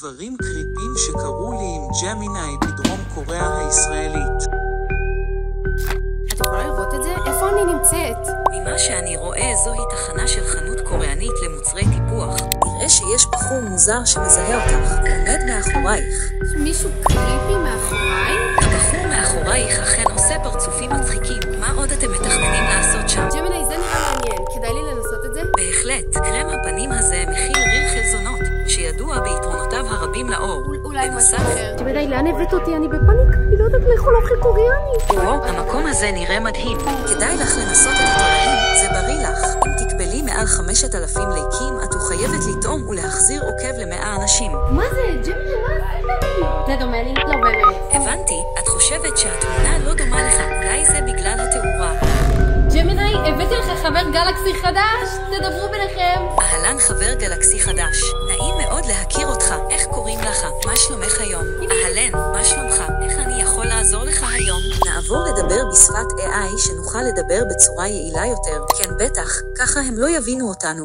דברים קריפים שקרו לי עם ג'מיני בדרום קוריאה הישראלית. את יכולה לראות את זה? איפה אני נמצאת? ממה שאני רואה, זוהי תחנה של חנות קוריאנית למוצרי טיפוח. נראה שיש בחור מוזר שמזהה אותך. עומד מאחורייך. מישהו קריפי מאחוריי? הבחור מאחורייך אכן עושה פרצופים מצחיקים. מה עוד אתם מתכננים לעשות שם? ג'מיני, זה נראה מעניין. כדאי לי לנסות את זה? בהחלט, קרם הפנים הזה מכיל ריר חלזונות, שידוע ביתרונותיו הרבים לאור. אולי משהו בנוסף, אחר. ג'מיני, לאן הבאת אותי? אני בפאניקה. אני לא יודעת לאכול אוכל קוריאני. המקום הזה נראה מדהים. כדאי לך לנסות את התולעים, זה בריא לך. אם תקבלי מעל 5,000 ליקים, את חייבת לטעום ולהחזיר עוקב ל100 אנשים. מה זה? ג'מיני, מה זה? זה דומה לי? לא באמת. הבנתי, את חושבת שהתמונה לא דומה לך, אולי זה בגלל התאורה. ג'מיני, הבאתי לך חבר גלקסי חדש. תדברו ביניכם. אהלן חבר גלקסי חדש. נעים מאוד להכיר אותך. איך קוראים לך? מה שלומך היום? אהלן, מה שלומך? איך אני יכול לעזור לך היום? נעבור לדבר בשפת AI שנוכל לדבר בצורה יעילה יותר. כן, בטח, ככה הם לא יבינו אותנו.